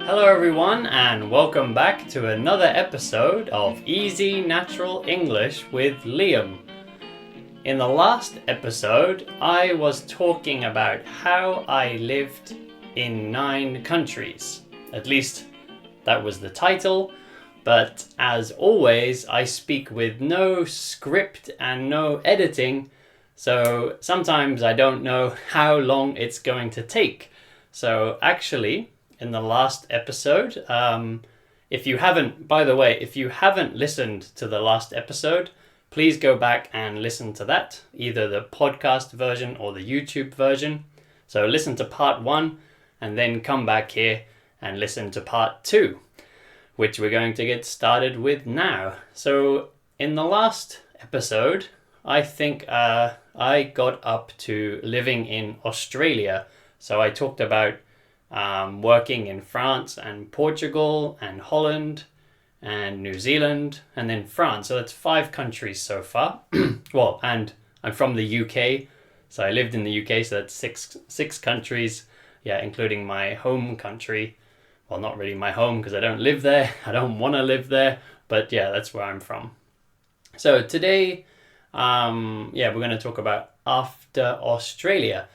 Hello everyone and welcome back to another episode of Easy Natural English with Liam. In the last episode, I was talking about how I lived in 9 countries. At least that was the title, but as always, I speak with no script and no editing, so sometimes I don't know how long it's going to take. So actually, in the last episode, if you haven't listened to the last episode, please go back and listen to that, either the podcast version or the YouTube version. So listen to part 1 and then come back here and listen to part 2, which we're going to get started with now. So in the last episode, I think I got up to living in Australia. So I talked about working in France and Portugal and Holland and New Zealand and then France. So that's 5 countries so far. Well, and I'm from the UK, so I lived in the UK, so that's six countries, including my home country. Well, not really my home because I don't live there. I don't want to live there, but that's where I'm from. So today, we're going to talk about after Australia.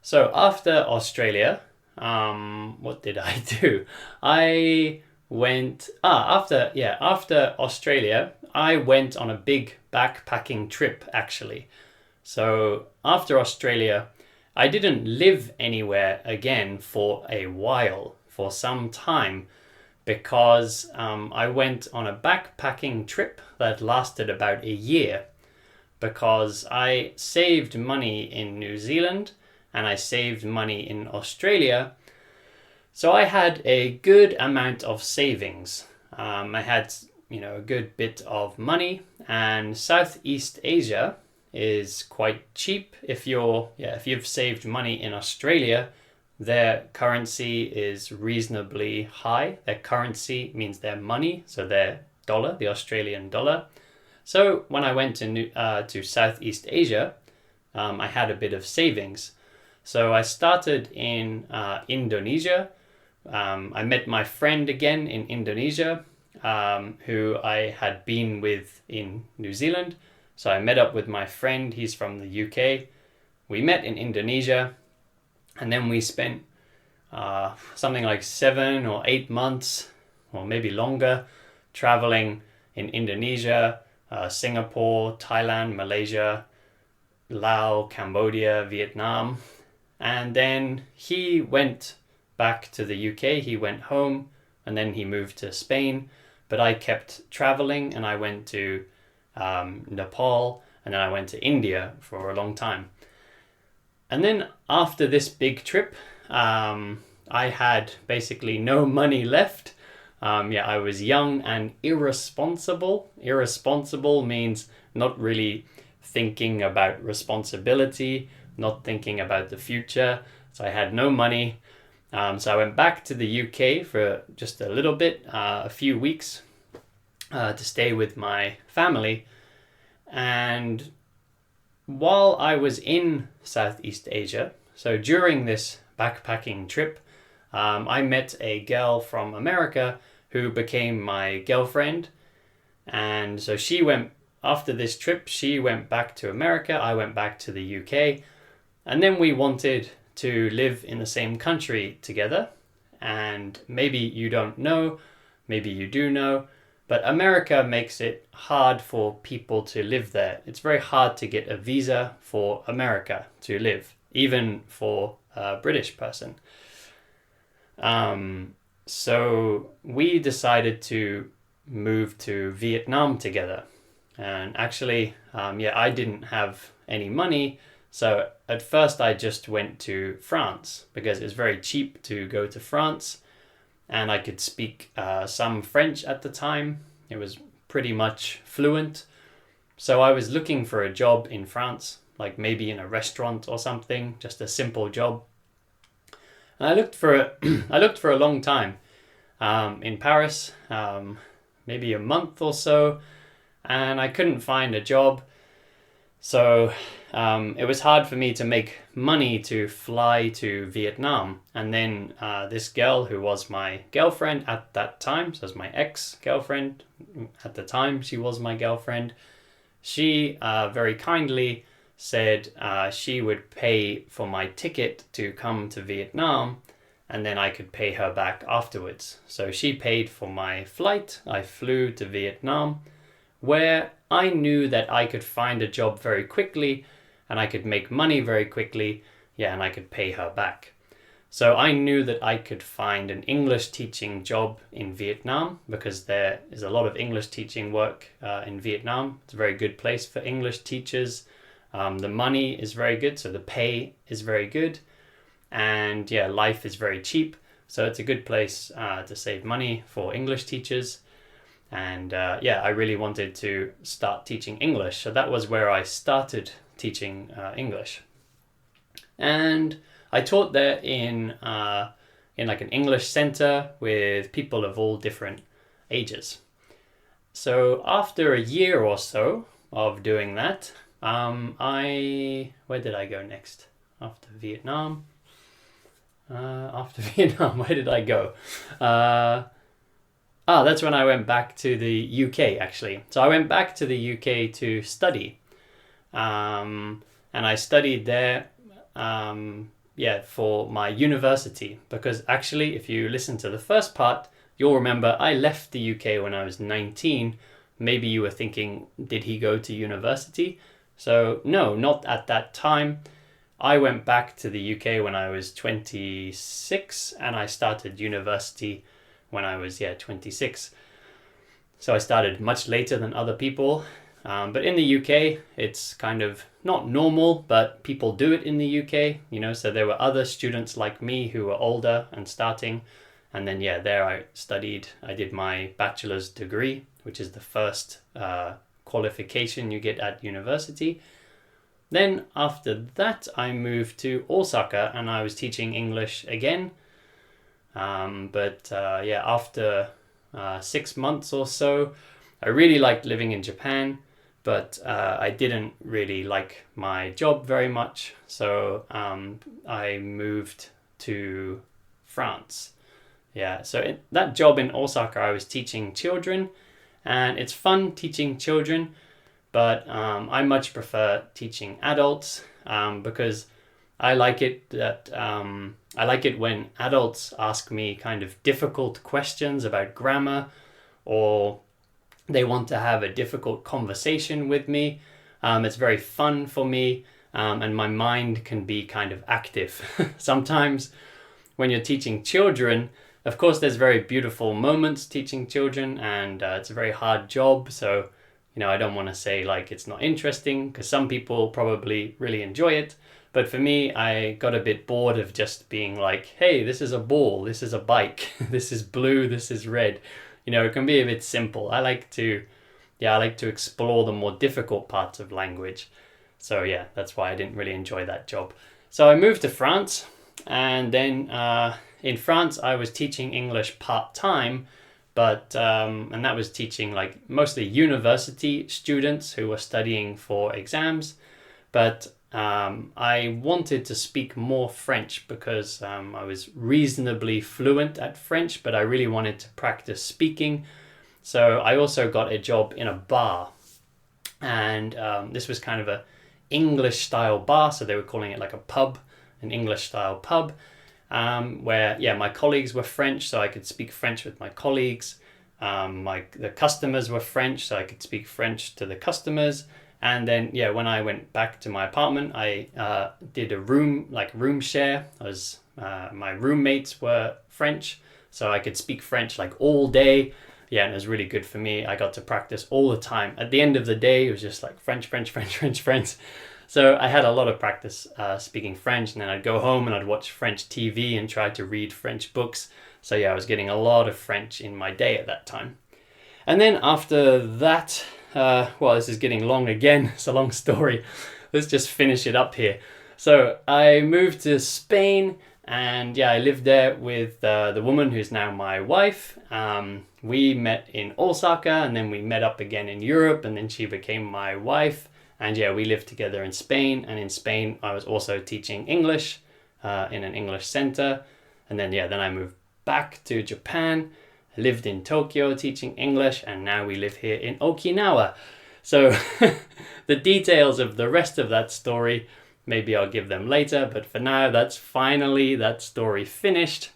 So after Australia, what did I do? After Australia, I went on a big backpacking trip actually. So after Australia, I didn't live anywhere again for a while, for some time, because I went on a backpacking trip that lasted about a year, because I saved money in New Zealand and I saved money in Australia. So I had a good amount of savings. I had, a good bit of money, and Southeast Asia is quite cheap. If you've saved money in Australia, their currency is reasonably high. Their currency means their money, so their dollar, the Australian dollar. So when I went to Southeast Asia, I had a bit of savings. So I started in Indonesia. I met my friend again in Indonesia, who I had been with in New Zealand. So I met up with my friend. He's from the UK. We met in Indonesia, and then we spent something like 7 or 8 months, or maybe longer, traveling in Indonesia, Singapore, Thailand, Malaysia, Laos, Cambodia, Vietnam. And then he went back to the UK, he went home, and then he moved to Spain. But I kept traveling, and I went to Nepal, and then I went to India for a long time. And then after this big trip, I had basically no money left. I was young and irresponsible. Irresponsible means not really thinking about responsibility, not thinking about the future. So I had no money. So I went back to the UK for just a little bit, a few weeks, to stay with my family. And while I was in Southeast Asia, so during this backpacking trip, I met a girl from America who became my girlfriend. And so after this trip, she went back to America, I went back to the UK. And then we wanted to live in the same country together. And maybe you don't know, maybe you do know, but America makes it hard for people to live there. It's very hard to get a visa for America to live, even for a British person. So we decided to move to Vietnam together. And actually, I didn't have any money. So at first I just went to France because it was very cheap to go to France, and I could speak some French at the time. It was pretty much fluent. So I was looking for a job in France, like maybe in a restaurant or something, just a simple job. And I looked for a long time in Paris, maybe a month or so, and I couldn't find a job. So it was hard for me to make money to fly to Vietnam. And then this girl who was my girlfriend at that time, so it was my ex-girlfriend at the time, she was my girlfriend. She very kindly said she would pay for my ticket to come to Vietnam, and then I could pay her back afterwards. So she paid for my flight. I flew to Vietnam, where I knew that I could find a job very quickly and I could make money very quickly, and I could pay her back. So I knew that I could find an English teaching job in Vietnam because there is a lot of English teaching work in Vietnam. It's a very good place for English teachers. The money is very good, so the pay is very good. And life is very cheap. So it's a good place to save money for English teachers. And I really wanted to start teaching English. So that was where I started teaching English. And I taught there in like an English center with people of all different ages. So after a year or so of doing that, where did I go next? After Vietnam, where did I go? That's when I went back to the UK, actually. So I went back to the UK to study. And I studied there, for my university. Because actually, if you listen to the first part, you'll remember I left the UK when I was 19. Maybe you were thinking, did he go to university? So no, not at that time. I went back to the UK when I was 26, and I started university when I was 26. So I started much later than other people. But in the UK, it's kind of not normal, but people do it in the UK, so there were other students like me who were older and starting. And then, there I studied. I did my bachelor's degree, which is the first qualification you get at university. Then after that, I moved to Osaka and I was teaching English again. After 6 months or so, I really liked living in Japan, but I didn't really like my job very much. So I moved to France. So that job in Osaka, I was teaching children, and it's fun teaching children, but I much prefer teaching adults because I like it when adults ask me kind of difficult questions about grammar, or they want to have a difficult conversation with me. It's very fun for me, and my mind can be kind of active. Sometimes when you're teaching children, of course, there's very beautiful moments teaching children, and it's a very hard job. So, I don't want to say like it's not interesting, because some people probably really enjoy it. But for me, I got a bit bored of just being like, hey, this is a ball, this is a bike, this is blue, this is red. It can be a bit simple. I like to explore the more difficult parts of language. So that's why I didn't really enjoy that job. So I moved to France, and then in France, I was teaching English part-time, but and that was teaching like mostly university students who were studying for exams. But I wanted to speak more French because I was reasonably fluent at French, but I really wanted to practice speaking. So I also got a job in a bar, and this was kind of a English style bar, so they were calling it like a pub, an English style pub, where my colleagues were French, so I could speak French with my colleagues. The customers were French, so I could speak French to the customers. And then when I went back to my apartment, I did a room share. My roommates were French, so I could speak French like all day. And it was really good for me. I got to practice all the time. At the end of the day, it was just like French. So I had a lot of practice speaking French, and then I'd go home and I'd watch French TV and try to read French books. So I was getting a lot of French in my day at that time. And then after that, this is getting long again. It's a long story. Let's just finish it up here. So I moved to Spain, and I lived there with the woman who's now my wife. We met in Osaka, and then we met up again in Europe, and then she became my wife. And yeah, we lived together in Spain, and in Spain I was also teaching English in an English center. And then I moved back to Japan, lived in Tokyo teaching English, and now we live here in Okinawa. So the details of the rest of that story, maybe I'll give them later, but for now, that's finally that story finished.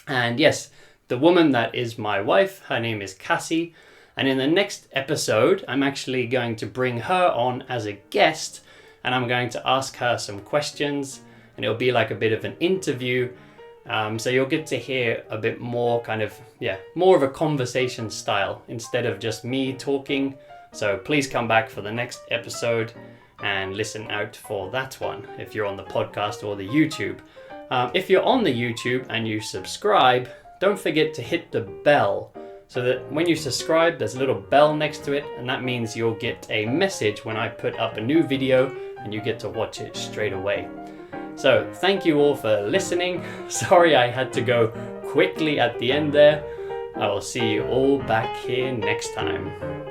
And yes, the woman that is my wife, her name is Cassie, and in the next episode, I'm actually going to bring her on as a guest, and I'm going to ask her some questions, and it'll be like a bit of an interview. So you'll get to hear a bit more more of a conversation style instead of just me talking. So please come back for the next episode and listen out for that one if you're on the podcast or the YouTube. If you're on the YouTube and you subscribe, don't forget to hit the bell so that when you subscribe, there's a little bell next to it, and that means you'll get a message when I put up a new video and you get to watch it straight away. So thank you all for listening. Sorry I had to go quickly at the end there. I will see you all back here next time.